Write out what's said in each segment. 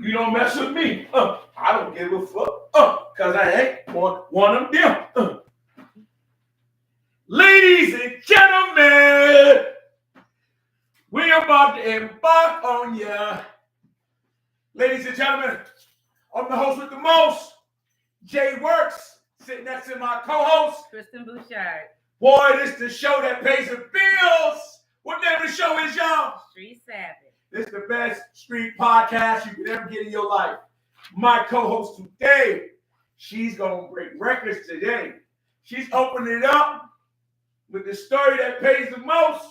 You don't mess with me. I don't give a fuck. Cause I ain't one of them. Ladies and gentlemen, we're about to embark on ya. Ladies and gentlemen, I'm the host with the most, Jay Works, sitting next to my co-host, Kristen Bouchard. Boy, this is the show that pays the bills. What name of the show is, y'all? Street Savage. This is the best street podcast you could ever get in your life. My co-host today, she's going to break records today. She's opening it up with the story that pays the most.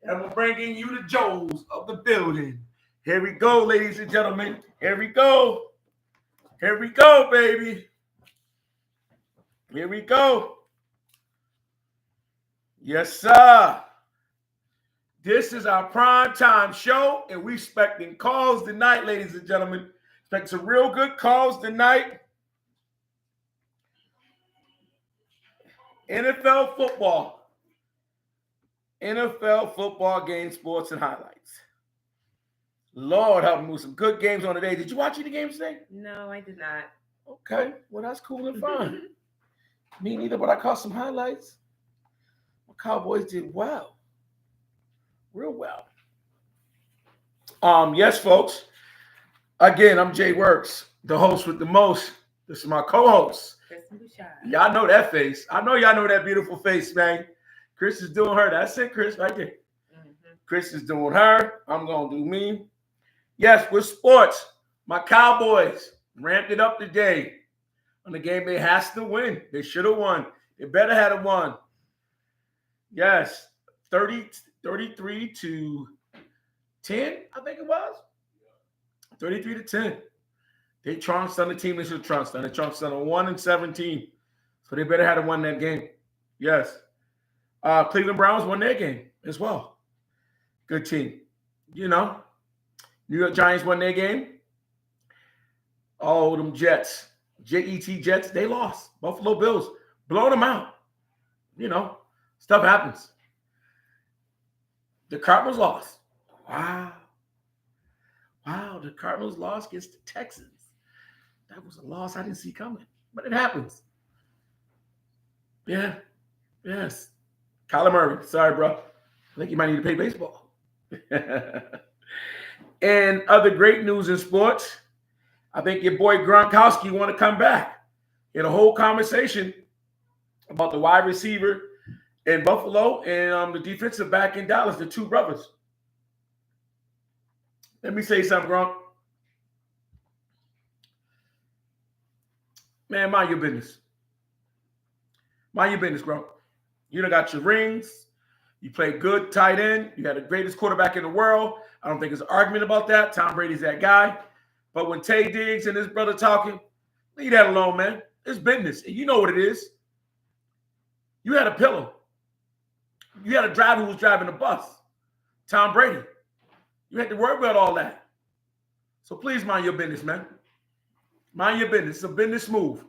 And I'm going to bring in you the Joes of the building. Here we go, ladies and gentlemen. Here we go. Here we go, baby. Here we go. Yes, sir. This is our prime time show, and we expecting calls tonight, ladies and gentlemen. Expect some real good calls tonight. NFL football. NFL football game, sports, and highlights. Lord help me with some good games on today. Did you watch any games today? No, I did not. Okay, well, that's cool and fine. Me neither, but I caught some highlights. My Cowboys did well. Real well. Yes, folks. Again, I'm Jay Works, the host with the most. This is my co-host. Kristen Bouchard. Y'all know that face. I know y'all know that beautiful face, man. Chris is doing her. That's it, Chris, right there. Mm-hmm. Chris is doing her. I'm going to do me. Yes, with sports, my Cowboys ramped it up today on the game they has to win. They should have won. They better have won. Yes, 33 to 10, I think it was. 33 to 10. They trounced on the team they should have trounced on. They trounced on a 1-17. So they better have won that game. Yes. Cleveland Browns won their game as well. Good team. You know, New York Giants won their game. Oh, them Jets. Jet Jets, they lost. Buffalo Bills blown them out. You know, stuff happens. The Cardinals lost. Wow, the Cardinals lost against the Texans. That was a loss I didn't see coming, but it happens. Yeah, yes. Kyler Murray, sorry, bro. I think you might need to play baseball. And other great news in sports, I think your boy Gronkowski want to come back. In a whole conversation about the wide receiver in Buffalo and the defensive back in Dallas, the two brothers. Let me say something, Gronk. Man, mind your business. Mind your business, Gronk. You done got your rings. You play good tight end. You got the greatest quarterback in the world. I don't think there's an argument about that. Tom Brady's that guy. But when Tay Diggs and his brother talking, leave that alone, man. It's business. And you know what it is. You had a pillow. You had a driver who was driving a bus. Tom Brady. You had to worry about all that. So please mind your business, man. Mind your business. It's a business move.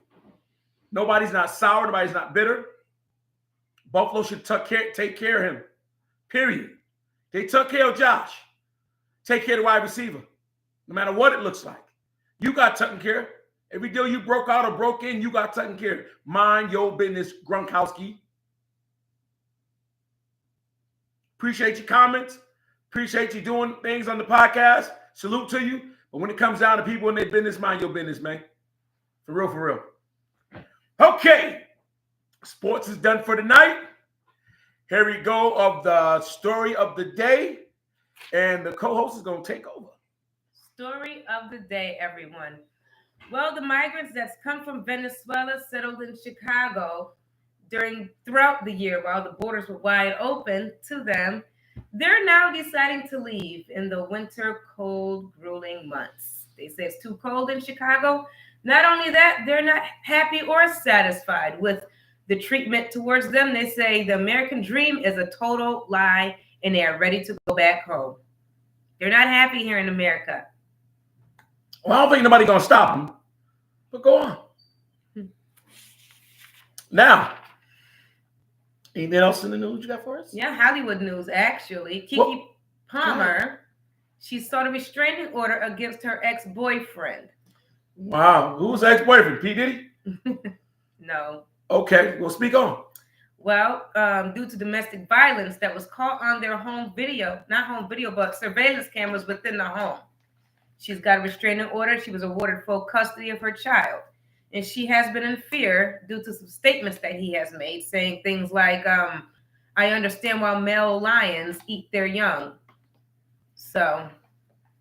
Nobody's not sour. Nobody's not bitter. Buffalo should take care of him. Period. They took care of Josh. Take care of the wide receiver. No matter what it looks like. You got taken care of. Every deal you broke out or broke in, you got taken care of. Mind your business, Gronkowski. Appreciate your comments. Appreciate you doing things on the podcast. Salute to you. But when it comes down to people in their business, mind your business, man. For real, for real. Okay. Sports is done for tonight. Here we go of the story of the day. And the co-host is going to take over. Story of the day, everyone. Well, the migrants that's come from Venezuela settled in Chicago throughout the year while the borders were wide open to them. They're now deciding to leave in the winter, cold, grueling months. They say it's too cold in Chicago. Not only that, they're not happy or satisfied with the treatment towards them. They say the American dream is a total lie and they are ready to go back home. They're not happy here in America. Well, I don't think nobody's going to stop them. But go on. Now, anything else in the news you got for us? Yeah, Hollywood news, actually. Keke Palmer, She sought a restraining order against her ex-boyfriend. Wow. Who's ex-boyfriend? P. Diddy? No. Okay. Well, speak on. Well, due to domestic violence that was caught on their not home video, but surveillance cameras within the home. She's got a restraining order. She was awarded full custody of her child. And she has been in fear due to some statements that he has made, saying things like, I understand why male lions eat their young. So.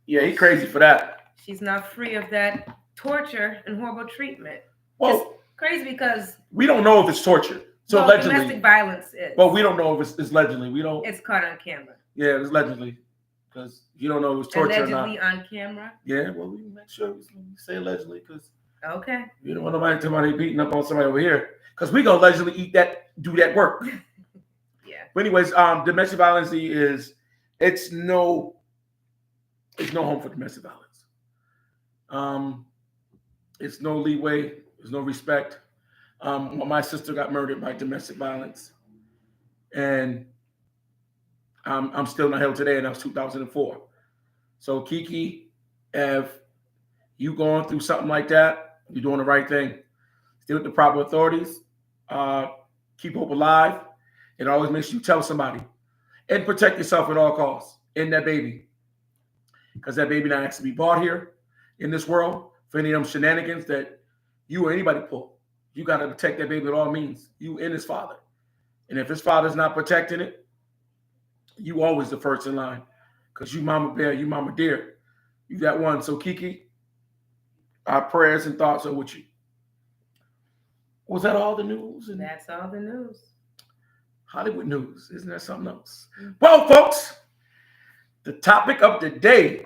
Yeah, he's crazy for that. She's not free of that torture and horrible treatment. Well, it's crazy because. We don't know if it's torture. So well, allegedly. Domestic violence is. But we don't know if it's allegedly. We don't. It's caught on camera. Yeah, it's allegedly. Because you don't know if it's torture allegedly or not. On camera? Yeah, well, we make sure we say allegedly because. Okay. You don't want nobody to tell me beating up on somebody over here. Because we gonna allegedly do that work. Yeah. But anyways, domestic violence is it's no home for domestic violence. It's no leeway, there's no respect. My sister got murdered by domestic violence. And I'm still not held today, and that was 2004. So Kiki, if you going through something like that, you're doing the right thing. Stay with the proper authorities. Keep hope alive. It always makes you tell somebody. And protect yourself at all costs in that baby. Because that baby not actually be bought here in this world for any of them shenanigans that you or anybody pull. You got to protect that baby at all means. You and his father. And if his father's not protecting it, you always the first in line. Because you mama bear, you mama dear. You got one. So Kiki, our prayers and thoughts are with you. Was that all the news? That's all the news. Hollywood news. Isn't that something else? Mm-hmm. Well, folks, the topic of the day.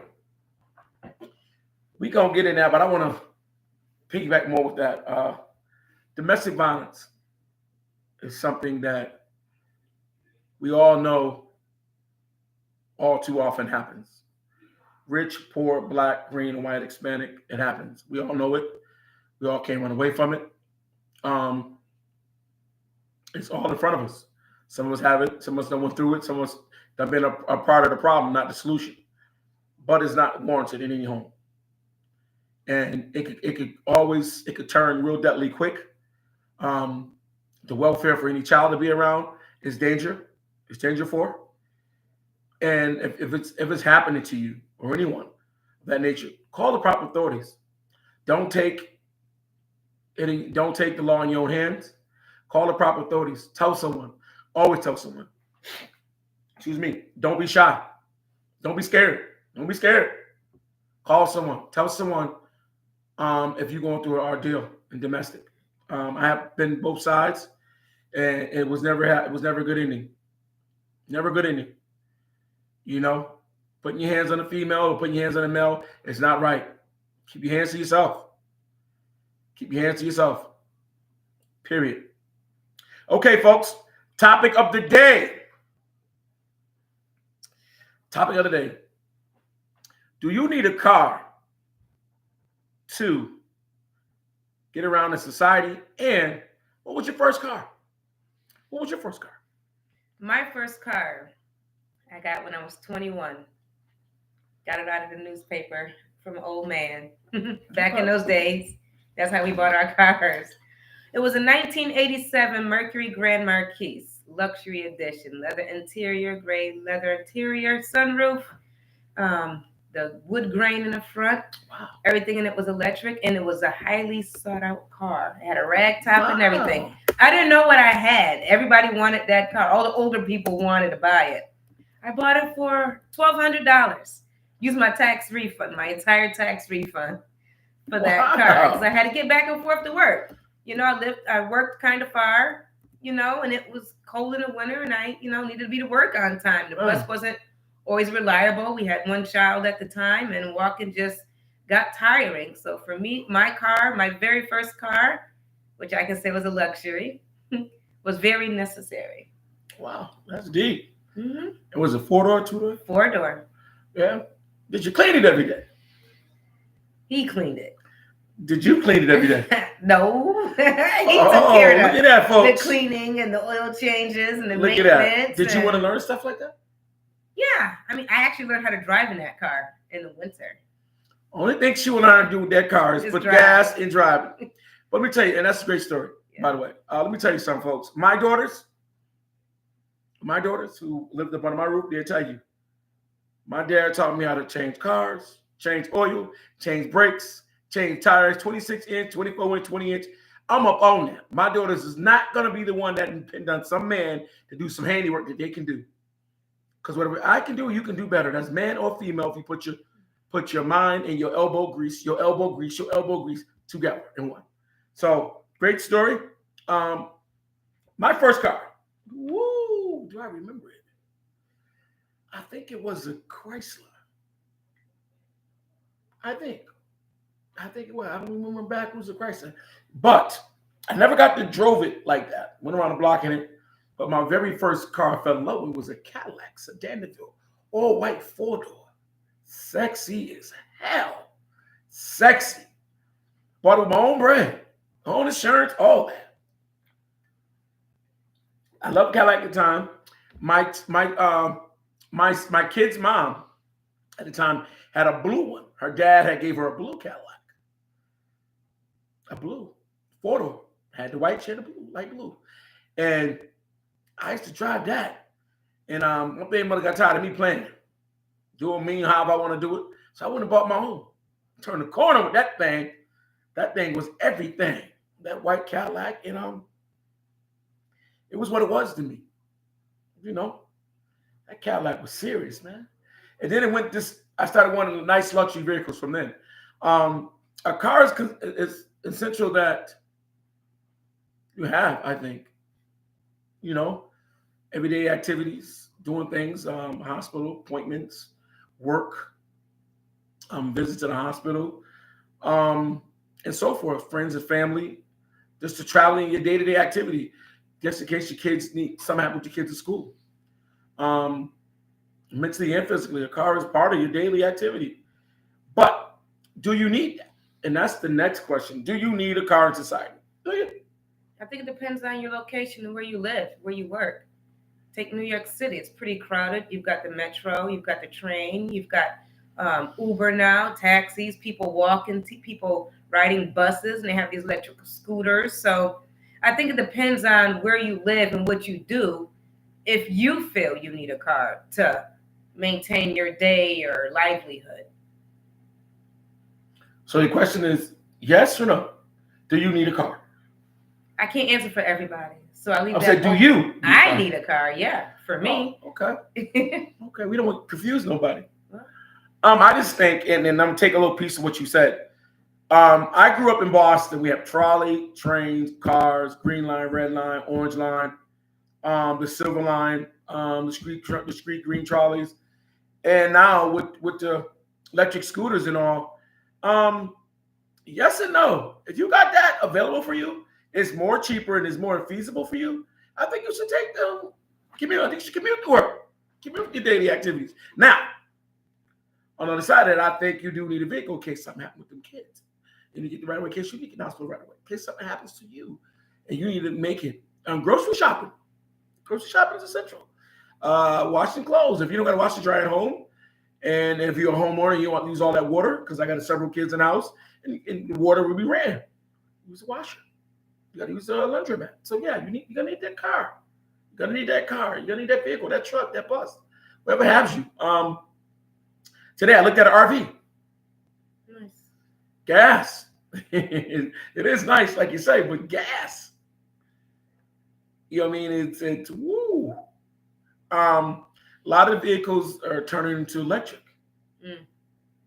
We going to get in there, but I want to piggyback more with that. Domestic violence is something that we all know all too often happens. Rich, poor, black, green, white, Hispanic, it happens. We all know it. We all can't run away from it. It's all in front of us. Some of us have it. Some of us done went through it. Some of us have been a part of the problem, not the solution. But it's not warranted in any home. And it could turn real deadly quick. The welfare for any child to be around is danger. It's danger for. And if it's happening to you or anyone of that nature, call the proper authorities. Don't take the law in your own hands. Call the proper authorities. Tell someone. Always tell someone. Excuse me. Don't be shy. Don't be scared. Don't be scared. Call someone. Tell someone if you're going through an ordeal in domestic. I have been both sides, and it was never a good ending. Never a good ending. You know, putting your hands on a female or putting your hands on a male is not right. Keep your hands to yourself. Keep your hands to yourself. Period. Okay, folks. Topic of the day. Topic of the day. Do you need a car to get around in society? And what was your first car? What was your first car? My first car, I got when I was 21. Got it out of the newspaper from an old man. Back in those days, that's how we bought our cars. It was a 1987 Mercury Grand Marquis, luxury edition, leather interior, gray leather interior, sunroof, the wood grain in the front. Wow. Everything in it was electric, and it was a highly sought out car. It had a rag top and everything. I didn't know what I had. Everybody wanted that car. All the older people wanted to buy it. I bought it for $1,200. Used my tax refund, my entire tax refund for that car, because I had to get back and forth to work. You know, I worked kind of far, you know, and it was cold in the winter, and I, needed to be to work on time. The bus wasn't always reliable. We had one child at the time, and walking just got tiring. So for me, my car, my very first car, which I can say was a luxury, was very necessary. Wow, that's deep. Mm-hmm. It was a 4-door, 2-door? 4-door. Yeah. Did you clean it every day? He cleaned it. Did you clean it every day? No. He took care of look at that, folks. The cleaning and the oil changes and the look maintenance. At that. Did you want to learn stuff like that? Yeah, I mean, I actually learned how to drive in that car in the winter. Only thing she will learn to do with that car is Just put drive. gas and drive it. But let me tell you, and that's a great story, Yeah. by the way. Let me tell you something, folks. My daughters who lived up under my roof, they'll tell you, my dad taught me how to change cars, change oil, change brakes, change tires, 26 inch, 24 inch, 20 inch. I'm up on that. My daughters is not going to be the one that depend on some man to do some handiwork that they can do. Because whatever I can do, you can do better. That's man or female if you put your mind and your elbow grease together in one. So great story. My first car. Woo! Do I remember it? I think it was a Chrysler. I think it was. I don't remember back. It was a Chrysler, but I never got to drove it like that. Went around the block in it. But my very first car I fell in love with was a Cadillac Sedan DeVille, all white 4-door, sexy as hell, sexy. Bought it with my own bread, own insurance, all that. I loved Cadillac at the time. My kid's mom at the time had a blue one. Her dad had gave her a blue Cadillac, a blue 4-door. Had the white, she had the blue, light blue, and I used to drive that. And my baby mother got tired of me playing, doing me how I want to do it. So I went and bought my own. Turned the corner with that thing. That thing was everything. That white Cadillac, and it was what it was to me. You know, that Cadillac was serious, man. And then it went this. I started wanting the nice luxury vehicles from then. A car is essential that you have, I think. You know, everyday activities, doing things, hospital appointments, work, visits to the hospital, and so forth, friends and family, just to travel in your day-to-day activity, just in case your kids need something happen with your kids at school. Mentally and physically, a car is part of your daily activity. But do you need that? And that's the next question. Do you need a car in society? Do you? I think it depends on your location and where you live, where you work. Take New York City; it's pretty crowded. You've got the metro, you've got the train, you've got Uber now, taxis, people walking, people riding buses, and they have these electric scooters. So I think it depends on where you live and what you do. If you feel you need a car to maintain your day or livelihood. So the question is, yes or no? Do you need a car? I can't answer for everybody, so I leave I that. said, do you? I need a car, yeah, for me. Oh, okay. Okay, we don't want to confuse nobody. I just think, and then I'm gonna take a little piece of what you said. I grew up in Boston. We have trolley, trains, cars, green line, red line, orange line, the silver line, the street green trolleys, and now with the electric scooters and all. Yes and no. If you got that available for you, it's more cheaper and it's more feasible for you. I think you should take them. I think you should commute to work. Commute your daily activities. Now, on the other side of that, I think you do need a vehicle in case something happens with them kids. And you get the right away, in case you need to get hospital right away. In case something happens to you and you need to make it. Grocery shopping. Grocery shopping is essential. Washing clothes. If you don't got to wash and dry at home, and if you're a homeowner, you want to use all that water, because I got several kids in the house, and the water will be ran. Use a washer. You got to use a laundromat. So yeah, you're gonna need that car. You're gonna need that car. You're gonna need that vehicle, that truck, that bus, whatever has you. Today I looked at an RV. Nice. Gas. It is nice, like you say, but gas. You know what I mean? It's woo. A lot of vehicles are turning into electric. You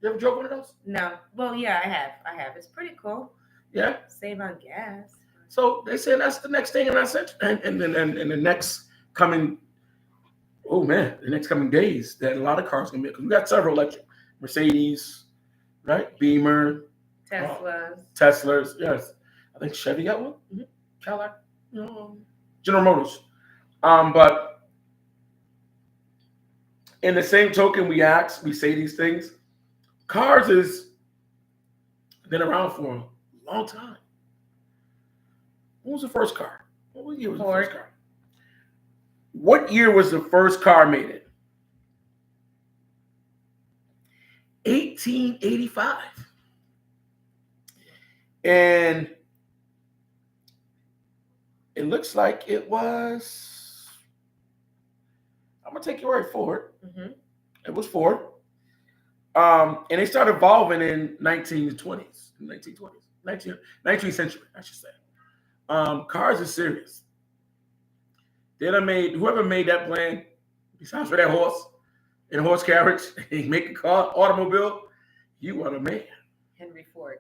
ever drove one of those? No. Well, yeah, I have. It's pretty cool. Yeah. Save on gas. So they say that's the next thing in that century, and the next coming. Oh man, the next coming days that a lot of cars gonna be, because we got several electric, Mercedes, right? Beamer, Teslas. Yes, I think Chevy got one. Cadillac, General Motors. But in the same token, we say these things. Cars has been around for a long time. What was the first car? What year was the first car? What year was the first car made? 1985. And it looks like it was, I'm going to take your word for it. Mm-hmm. It was Ford. And they started evolving in 1920s, 19th century, I should say. Cars are serious. Whoever made that plane, besides for that horse and horse carriage, and make a car, automobile, you are the man. Henry Ford.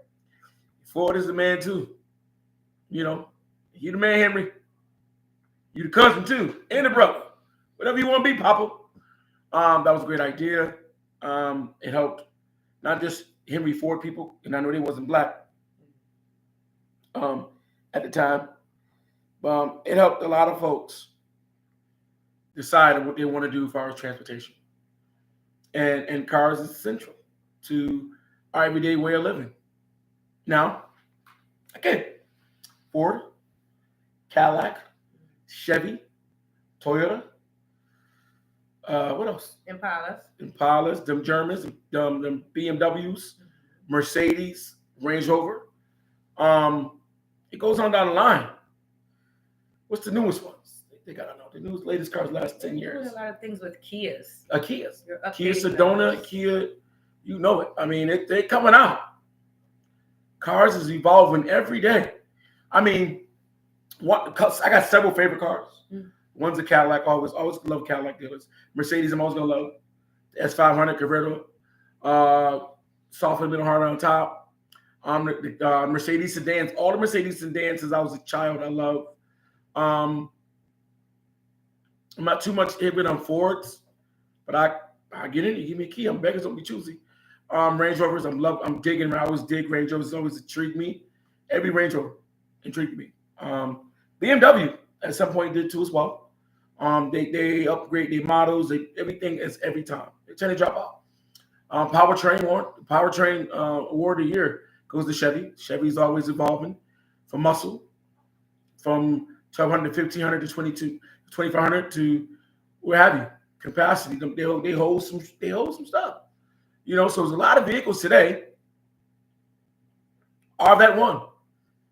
Ford is the man too. You know, you the man, Henry. You the cousin too, and the brother. Whatever you want to be, Papa. That was a great idea. It helped not just Henry Ford people, and I know they wasn't black at the time. It helped a lot of folks decide what they want to do as far as transportation. And cars is central to our everyday way of living. Now, again, Ford, Cadillac, Chevy, Toyota. What else? Impalas, them Germans, them BMWs, Mercedes, Range Rover. It goes on down the line. What's the newest ones? They gotta know the latest cars last 10 years. Doing a lot of things with Kias. Kias, Kia Sedona, Kia, you know it. I mean, they're coming out. Cars is evolving every day. I mean, I got several favorite cars. Mm. One's a Cadillac. Always love Cadillac dealers. Mercedes, I'm always gonna love. The S500 Convertible, soft and middle hard on top. The Mercedes sedans. All the Mercedes sedans since I was a child, I love. I'm not too much hit with on Fords, but I get in. You give me a key. I'm beggars, don't be choosy. Range Rovers, I'm digging. I always dig Range Rovers. Always intrigued me. Every Range Rover intrigued me. BMW at some point did too as well. They upgrade their models. Everything is every time. They tend to drop out. Powertrain award of the year goes to Chevy. Chevy's always evolving from muscle, from 1,200 to 1,500 to 2,500 to where have you. Capacity. They hold some stuff. You know, so there's a lot of vehicles today are that one.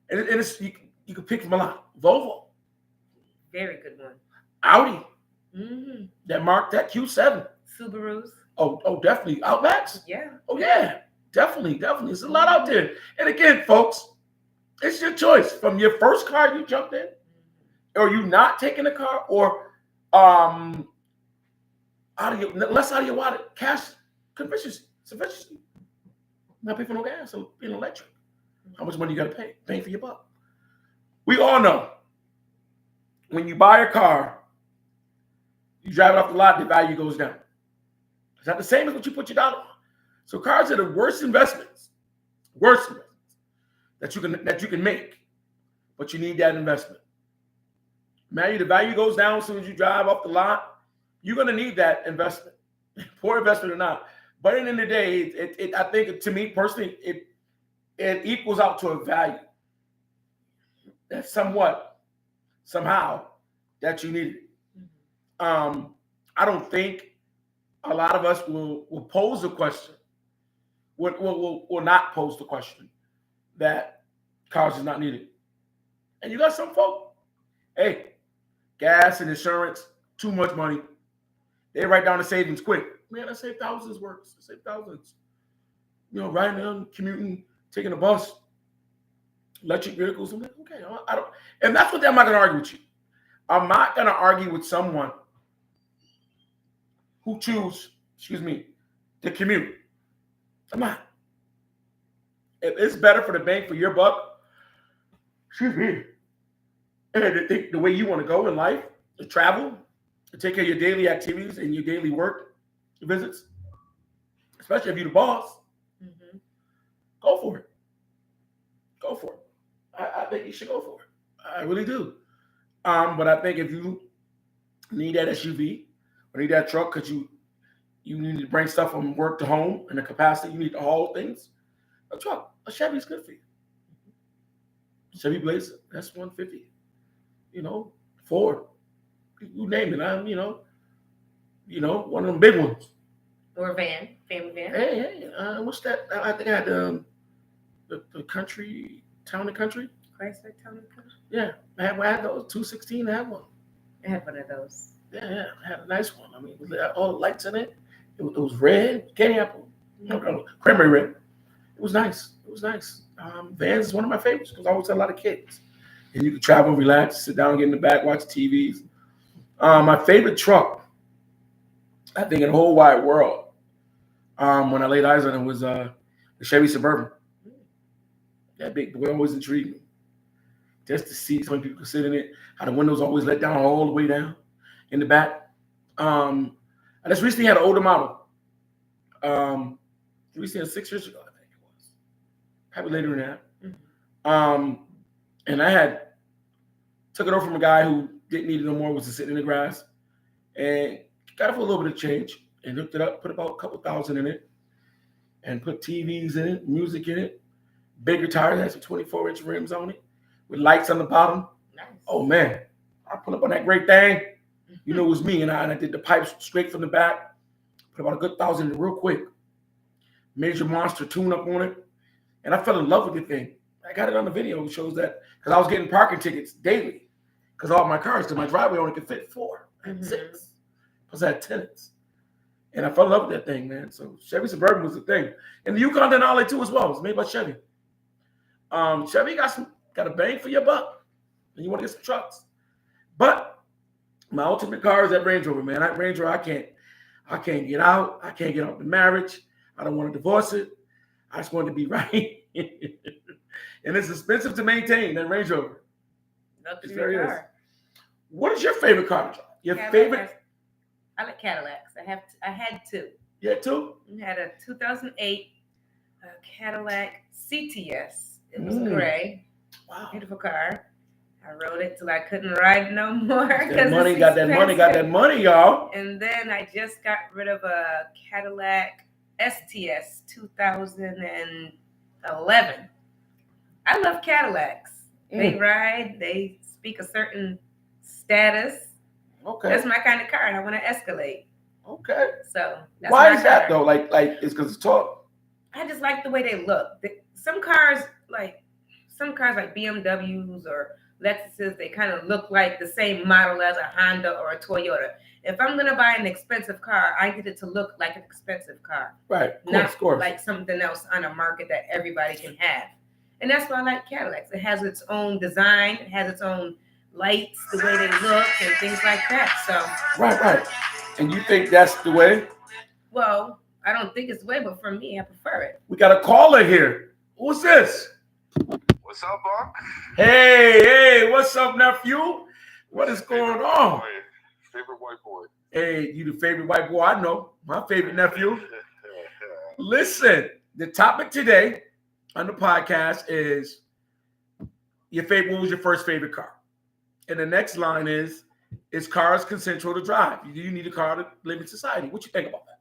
And it's you can pick from a lot. Volvo. Very good one. Audi. Mm-hmm. That Q7. Subarus. Oh, definitely. Outbacks? Yeah. Oh, yeah. Definitely. There's a lot out there. And again, folks, it's your choice. From your first car you jumped in, or you not taking a car, or less out of your wallet, cash, sufficiency. Not pay for no gas, so being electric. How much money you got to pay? Paying for your buck. We all know when you buy a car, you drive it off the lot, the value goes down. It's not the same as what you put your dollar on. So cars are the worst investments that you can make, but you need that investment. Man, the value goes down as soon as you drive off the lot. You're gonna need that investment, poor investment or not. But at the end of the day, I think to me personally, it equals out to a value that somehow that you need. I don't think a lot of us will pose a question, will not pose the question that cars is not needed. And you got some folk, hey, gas and insurance, too much money. They write down the savings quick. Man, I save thousands works. I save thousands. You know, riding down, commuting, taking a bus, electric vehicles. I'm like, okay, I don't. And that's what I'm not going to argue with you. I'm not going to argue with someone who choose, to commute. I'm not. If it's better for the bang for your buck, and the way you want to go in life, to travel, to take care of your daily activities and your daily work visits, especially if you're the boss, go for it. Go for it. I think you should go for it. I really do. But I think if you need that SUV or need that truck because you need to bring stuff from work to home and the capacity, you need to haul things, a truck, a Chevy's good for you. Chevy Blazer, that's 150. You know, Ford, you name it. One of them big ones. Or van, family van. Hey, what's that? I think I had the country, town and country. Chrysler Town and Country. Yeah, I had those 216. I had one. I had one of those. Yeah, I had a nice one. I mean, it had all the lights in it. It was red, candy apple, cranberry red. It was nice. It was nice. Vans is one of my favorites because I always had a lot of kids. And you can travel, relax, sit down, get in the back, watch TVs. My favorite truck, I think in the whole wide world, when I laid eyes on it, was the Chevy Suburban. That big boy always intrigued me. Just to see so many people could sit in it, how the windows always let down all the way down in the back. I just recently had an older model. Recently, 6 years ago, I think it was. Probably later than that. Mm-hmm. And I took it over from a guy who didn't need it no more, was just sitting in the grass. And got it for a little bit of change and hooked it up, put about a couple thousand in it, and put TVs in it, music in it, bigger tires, had some 24-inch rims on it, with lights on the bottom. Nice. Oh man, I pulled up on that great thing. You know, it was me, and I did the pipes straight from the back, put about a good 1,000 in it real quick. Major Monster tune up on it, and I fell in love with the thing. I got it on the video. It shows that because I was getting parking tickets daily because all my cars, because my driveway only could fit 4. I had 6. Plus I had tenants. And I fell in love with that thing, man. So Chevy Suburban was the thing. And the Yukon Denali too as well. It was made by Chevy. Chevy got a bang for your buck. And you want to get some trucks. But my ultimate car is that Range Rover, man. That Range Rover, I can't get out. I can't get out of the marriage. I don't want to divorce it. I just want it to be right. And it's expensive to maintain, that Range Rover. Luxury It's very car. nice. What is your favorite car to drive? Your Cadillac favorite? I like Cadillacs. I had 2. Yeah, too? I had a 2008 Cadillac CTS. It was gray. Wow. Beautiful car. I rode it till I couldn't ride no more. That money, got that money, y'all. And then I just got rid of a Cadillac STS 2011. I love Cadillacs. They ride, they speak a certain status. Okay. That's my kind of car, and I want to escalate. Okay. So that's why my is that car. though? Like it's because it's tall. I just like the way they look. Some cars like BMWs or Lexuses, they kind of look like the same model as a Honda or a Toyota. If I'm gonna buy an expensive car, I get it to look like an expensive car, Right. not Course. like something else on a market that everybody can have. And that's why I like Cadillacs. It has its own design. It has its own lights, the way they look, and things like that. So Right. And you think that's the way? well, I don't think it's the way, but for me, I prefer it. We got a caller here. Who's this? What's up, Buck? Hey, what's up, nephew? What is going on? Favorite white boy. Hey, you the favorite white boy I know. My favorite nephew. Listen, the topic today on the podcast is what was your first favorite car? And the next line is cars consensual to drive? Do you need a car to live in society? What you think about that?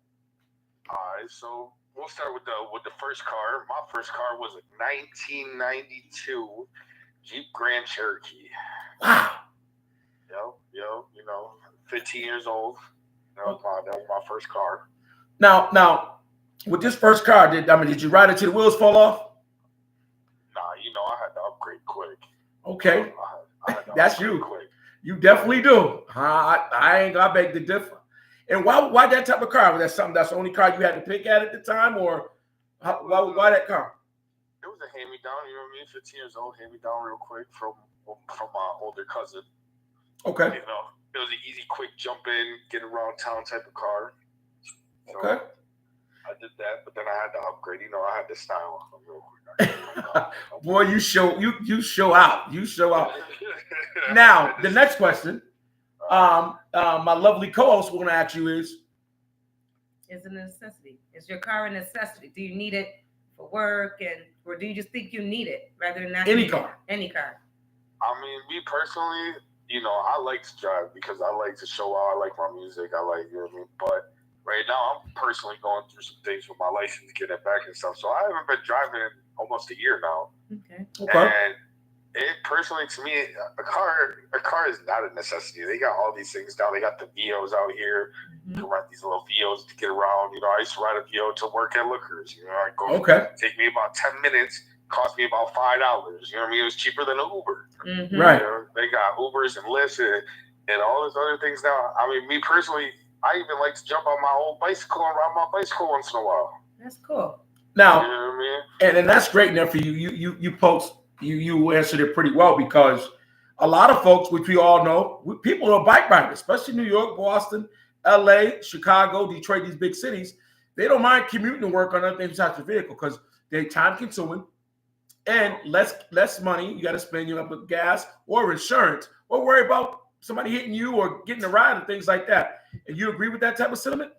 All right, so we'll start with the first car. My first car was a 1992 Jeep Grand Cherokee. Wow. Yo, 15 years old. That was my first car. Now, with this first car, did you ride it till the wheels fall off? Nah, I had to upgrade quick. Okay. I had to That's upgrade you. Quick. You definitely do. I beg to differ. And why that type of car? Was that something that's the only car you had to pick at the time, or why that car? It was a hand-me-down, 15 years old, hand-me-down real quick from my older cousin. Okay. It was an easy, quick jump in, get around town type of car. So Okay. I did that, but then I had to upgrade. I had to style real quick. Boy, you show out. You show out. Now, the next question, my lovely co-host we're going to ask you is It's a necessity. Is your car a necessity? Do you need it for work, or do you just think you need it rather than not any need it? car. Any car. I mean, me personally, I like to drive because I like to show out. I like my music. I like, But right now, I'm personally going through some things with my license, getting it back and stuff. So I haven't been driving in almost a year now. Okay. Okay. And it personally, to me, a car is not a necessity. They got all these things now. They got the Vios out here. You can rent these little Vios to get around. You know, I used to ride a Vio to work at Lookers. You know, I go take me about 10 minutes, cost me about $5. You know what I mean? It was cheaper than an Uber. Right. You know, they got Ubers and Lyfts and all these other things now. I mean, me personally, I even like to jump on my old bicycle and ride my bicycle once in a while. That's cool. Now, you know what I mean? and that's great now for you. You folks, you answered it pretty well, because a lot of folks, which we all know, people are bike riders, especially New York, Boston, LA, Chicago, Detroit, these big cities. They don't mind commuting to work on other things besides the vehicle because they're time consuming and less money you got to spend. You have with gas or insurance, or worry about somebody hitting you or getting a ride and things like that. And you agree with that type of sentiment?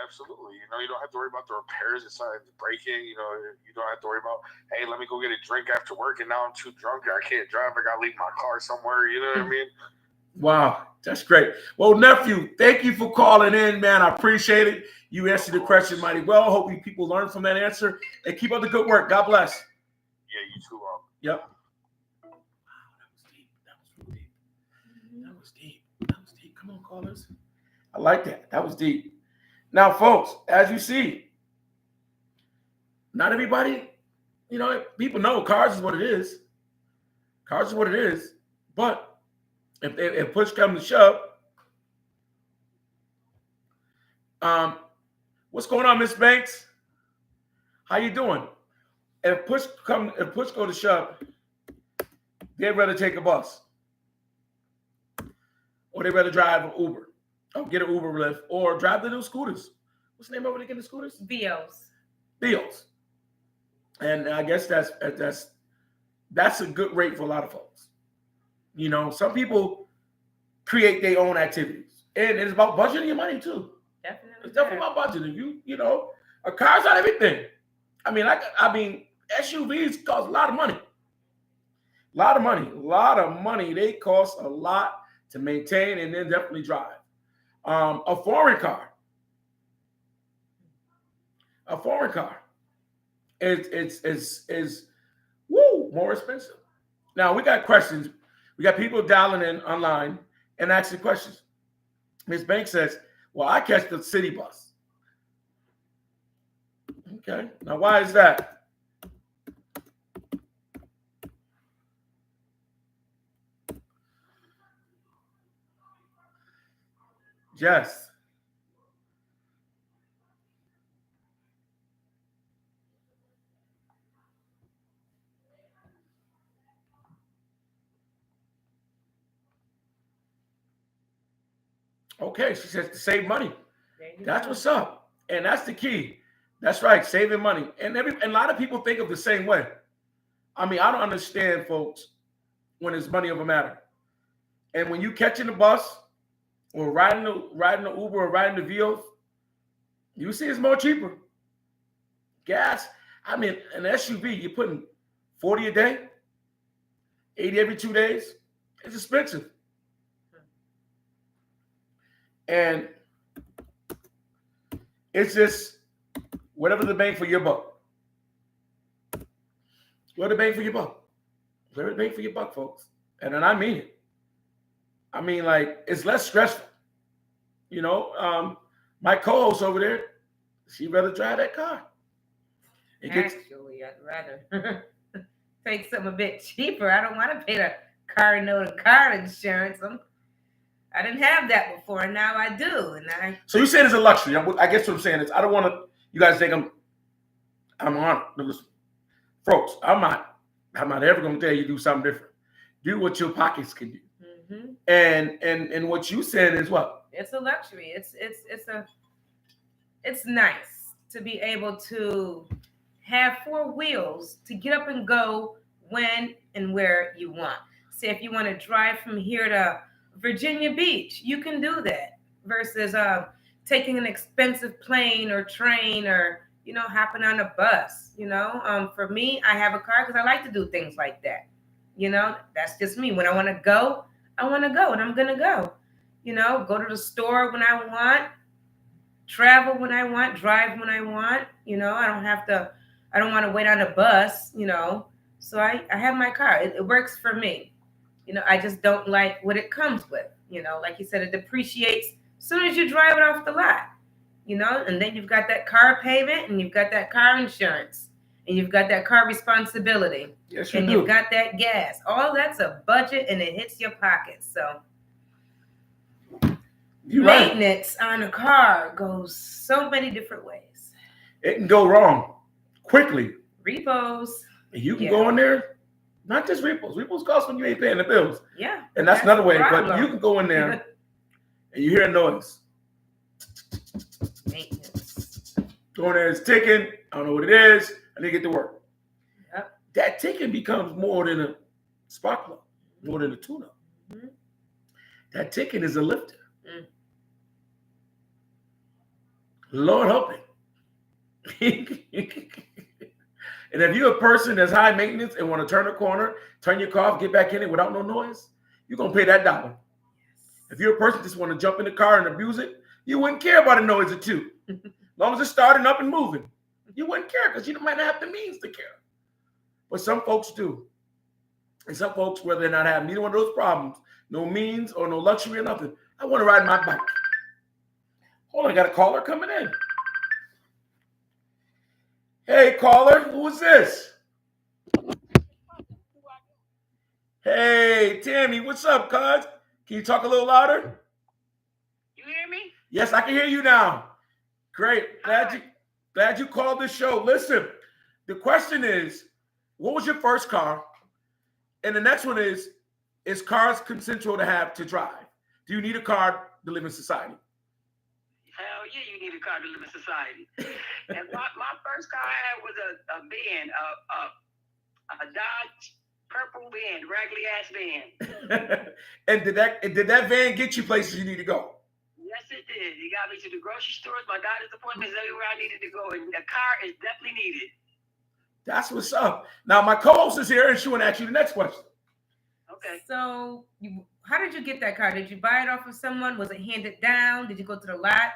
Absolutely. You know, you don't have to worry about the repairs inside the breaking. You know, you don't have to worry about, hey, let me go get a drink after work, and now I'm too drunk. I can't drive. I got to leave my car somewhere. You know what I mean? Wow, that's great. Well, nephew, thank you for calling in, man. I appreciate it. You answered the question mighty well. Hope you people learn from that answer. And keep up the good work. God bless. Yeah, you too. Yep. Wow, that was deep. That was deep. That was deep. Come on, callers. I like that. That was deep. Now, folks, as you see, not everybody, you know, people know cars is what it is. Cars is what it is. But if push comes to shove, what's going on, Miss Banks? How you doing? If push go to shove, they'd rather take a bus, or they'd rather drive an Uber, or get an Uber Lyft, or drive the new scooters. What's the name of it again? The scooters? Vios. And I guess that's a good rate for a lot of folks. You know, some people create their own activities, and it's about budgeting your money too. Definitely. It's definitely about budgeting. You know, a car's not everything. I mean, SUVs cost a lot of money. A lot of money. They cost a lot to maintain and then definitely drive. A foreign car is more expensive. Now we got questions. We got people dialing in online and asking questions. Ms. Banks says, well, I catch the city bus. Okay. Now, why is that? Jess. Okay, she says to save money. That's what's up. And that's the key. That's right, saving money. And a lot of people think of the same way. I mean, I don't understand, folks, when it's money of a matter. And when you catching the bus or riding the Uber or riding the Vio, you see it's more cheaper. Gas, I mean, an SUV, you're putting 40 a day, 80 every 2 days. It's expensive. And it's just whatever the bang for your buck. Whatever the bang for your buck. Whatever the bang for your buck, folks. And then I mean it. I mean, like, it's less stressful. You know, my co-host over there, she'd rather drive that car. Actually, I'd rather take something a bit cheaper. I don't want to pay the car note and car insurance. I didn't have that before, and now I do. So you say it's a luxury. I guess what I'm saying is I don't want you guys think I'm on. Folks, I'm not ever going to tell you to do something different. Do what your pockets can do. Mm-hmm. And what you said is what? It's a luxury. It's nice to be able to have four wheels to get up and go when and where you want. Say if you want to drive from here to Virginia Beach, you can do that versus taking an expensive plane or train or, you know, hopping on a bus. You know, for me, I have a car because I like to do things like that. You know, that's just me. When I want to go, and I'm going to go. You know, go to the store when I want, travel when I want, drive when I want. You know, I don't want to wait on a bus, you know. So I have my car. It works for me. I just don't like what it comes with. Like you said, it depreciates as soon as you drive it off the lot. And then you've got that car payment, and you've got that car insurance, and you've got that car responsibility. Yes, you and do. You've got that gas. All that's a budget, and it hits your pocket. So You're right. maintenance on a car goes so many different ways. It can go wrong quickly. Repos. And you can go in there, not just repos. Repos cost when you ain't paying the bills. Yeah. And that's another way. problem. But you can go in there and you hear a noise. Maintenance. Go in there, it's ticking. I don't know what it is. I need to get to work. Yep. That ticking becomes more than a spark plug, more than a tune-up. Mm-hmm. That ticking is a lifter. Mm. Lord help it. And if you're a person that's high maintenance and want to turn a corner, turn your car off, get back in it without no noise, you're going to pay that dollar. If you're a person that just want to jump in the car and abuse it, you wouldn't care about a noise or two. As long as it's starting up and moving, you wouldn't care because you might not have the means to care. But some folks do. And some folks, whether they're not having neither one of those problems, no means or no luxury or nothing, I want to ride my bike. Hold on, I got a caller coming in. Hey, caller, who is this? Hey, Tammy, what's up, cuz? Can you talk a little louder? You hear me? Yes, I can hear you now. Great. Glad you called the show. Listen, the question is, what was your first car? And the next one is cars consensual to drive? Do you need a car to live in society? Hell yeah, you need a car to live in society. And my first car I had was a van, a Dodge purple van, raggedy ass van. And did that van get you places you need to go? Yes, it did. It got me to the grocery stores, my doctor's appointments, everywhere I needed to go. And the car is definitely needed. That's what's up. Now my co-host is here, and she want to ask you the next question. Okay. So, how did you get that car? Did you buy it off of someone? Was it handed down? Did you go to the lot?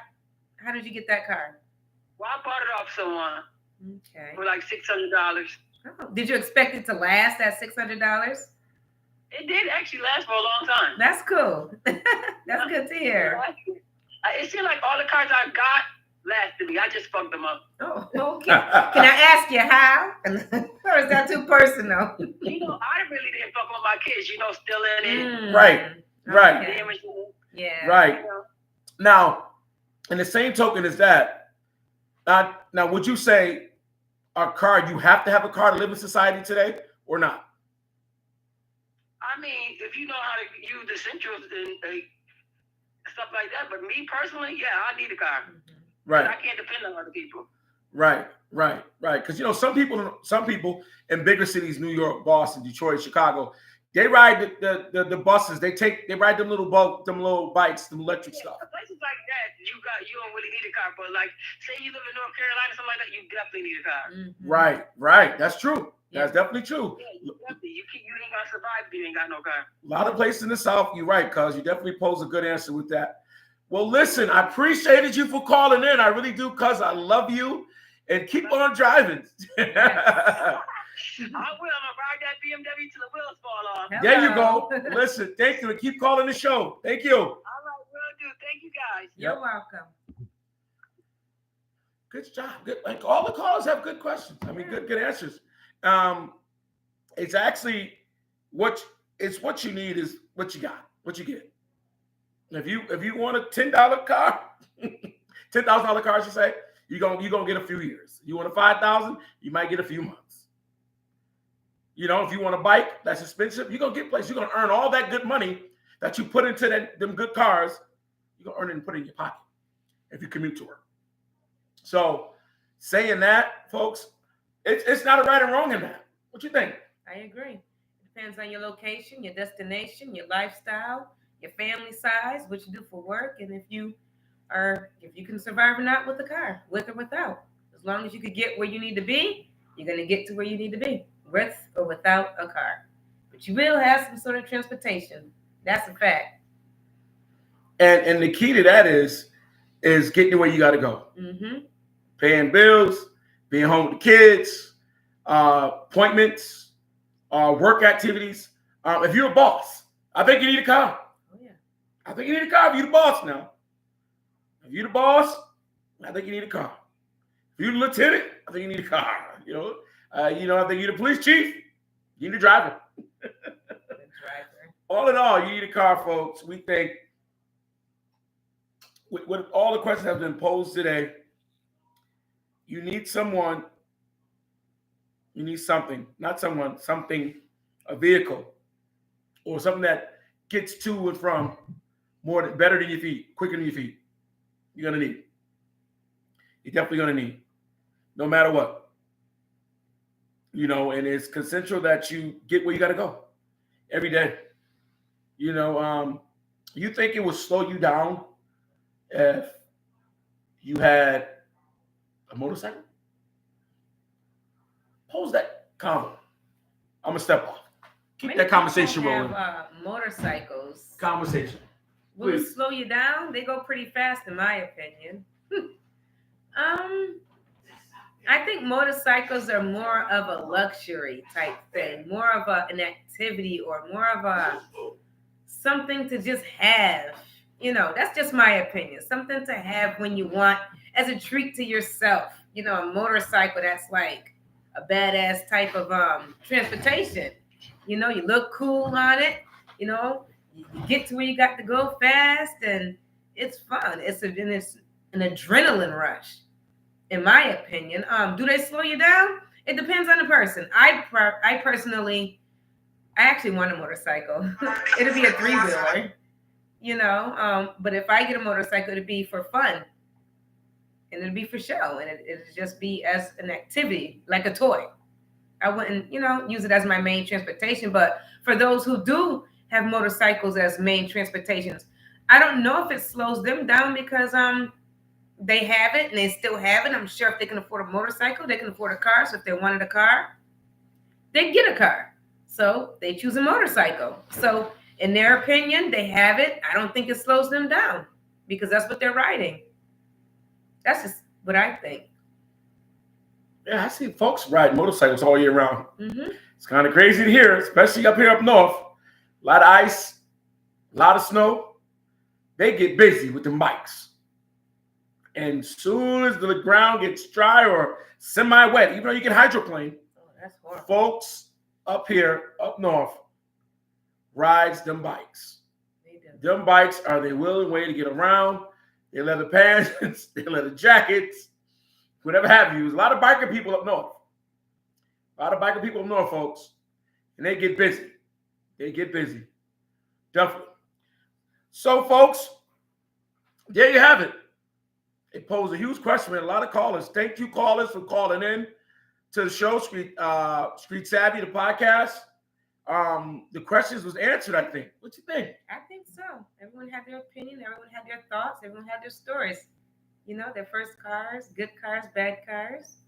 How did you get that car? Well, I bought it off someone Okay. for like $600. Oh, did you expect it to last that $600? It did actually last for a long time. That's cool. That's good to hear. It seemed like all the cars I got lasted me. I just fucked them up. Oh, okay. Can I ask you how? Or is that too personal? I really didn't fuck with my kids, still in it. Right. Okay. Damage. Yeah. Right. Now, in the same token as that, now would you say a car, you have to have a car to live in society today or not? I mean, if you know how to use the essentials and stuff like that, but me personally, yeah, I need a car. Right. I can't depend on other people. Right. Because some people in bigger cities, New York, Boston, Detroit, Chicago, they ride the buses. They ride them little bikes, them electric stuff. Places like that, you don't really need a car. But like, say you live in North Carolina, something like that, you definitely need a car. Right. That's true. That's definitely true. Yeah, you definitely. You ain't gonna survive if you ain't got no car. A lot of places in the South, you're right, cuz you definitely pose a good answer with that. Well, listen, I appreciated you for calling in. I really do, cuz I love you. And keep on driving. I will. I'm gonna ride that BMW till the wheels fall off. There you go. Listen, thank you. And keep calling the show. Thank you. All right, will do. Thank you guys. You're welcome. Good job. Good. Like all the callers have good questions. I mean, good answers. It's actually what you need is what you got, what you get. If you want a $10 car, $10,000 car, I should say, you're gonna get a few years. You want a $5,000, you might get a few months. If you want a bike that's expensive, you're gonna get places. You're gonna earn all that good money that you put into them good cars. You're gonna earn it and put it in your pocket if you commute to work. So, saying that, folks, it's not a right or wrong in that. What you think? I agree. It depends on your location, your destination, your lifestyle, your family size, what you do for work, and if you can survive or not with the car, with or without. As long as you could get where you need to be, you're going to get to where you need to be, with or without a car. But you will have some sort of transportation. That's a fact. And the key to that is getting to where you got to go. Mm-hmm. Paying bills, being home with the kids, appointments, work activities. If you're a boss, I think you need a car. Oh, yeah. I think you need a car if you're the boss now. If you're the boss, I think you need a car. If you're the lieutenant, I think you need a car. I think you're the police chief, you need a driver. All in all, you need a car, folks. We think with all the questions that have been posed today, you need someone, you need something, not someone, something, a vehicle, or something that gets to and from better than your feet, quicker than your feet. You're going to need it. You're definitely going to need it, no matter what. And it's essential that you get where you got to go every day. You think it would slow you down if you had a motorcycle? Pose that convo. I'm gonna step off. Keep that conversation rolling. Motorcycles. Conversation. Will it slow you down? They go pretty fast, in my opinion. I think motorcycles are more of a luxury type thing, more of an activity, or more of a something to just have. That's just my opinion. Something to have when you want, as a treat to yourself. A motorcycle, that's like a badass type of transportation. You look cool on it. You get to where you got to go fast, and it's fun. It's an adrenaline rush, in my opinion. Do they slow you down? It depends on the person. I actually want a motorcycle. It'll be a 3-wheeler, but if I get a motorcycle, it'll be for fun. And it'll be for show. And it'll just be as an activity, like a toy. I wouldn't, use it as my main transportation. But for those who do have motorcycles as main transportations, I don't know if it slows them down because they have it and they still have it. I'm sure if they can afford a motorcycle, they can afford a car. So if they wanted a car, they get a car. So they choose a motorcycle. So in their opinion, they have it. I don't think it slows them down because that's what they're riding. That's just what I think. Yeah, I see folks ride motorcycles all year round. Mm-hmm. It's kind of crazy to hear, especially up here up north. A lot of ice, a lot of snow. They get busy with the bikes. And soon as the ground gets dry or semi-wet, even though you can hydroplane, that's horrible. Folks up here, up north, rides them bikes. Them bikes are the willing way to get around. They leather pants, they leather jackets, whatever have you. There's a lot of biker people up north. Folks. And they get busy. Definitely. So, folks, there you have it. It posed a huge question with a lot of callers. Thank you, callers, for calling in to the show, Street Savvy, the podcast. The questions was answered, I think. What you think? I think so. Everyone had their opinion. Everyone had their thoughts. Everyone had their stories. Their first cars, good cars, bad cars.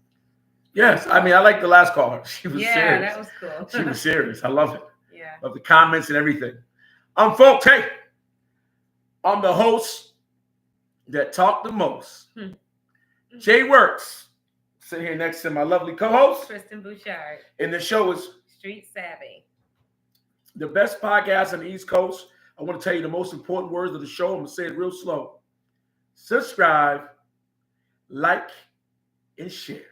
Yes. I like the last caller. She was serious. Yeah, that was cool. She was serious. I love it. Yeah. Love the comments and everything. Folks, hey, I'm the host that talk the most. Jay Works. Sitting here next to my lovely co-host, Kristen Bouchard. And the show is Street Savvy, the best podcast on the East Coast. I want to tell you the most important words of the show. I'm going to say it real slow. Subscribe, like, and share.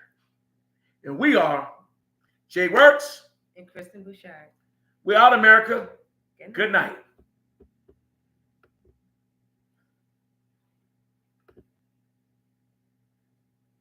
And we are Jay Works and Kristen Bouchard. We're out, America. Good night.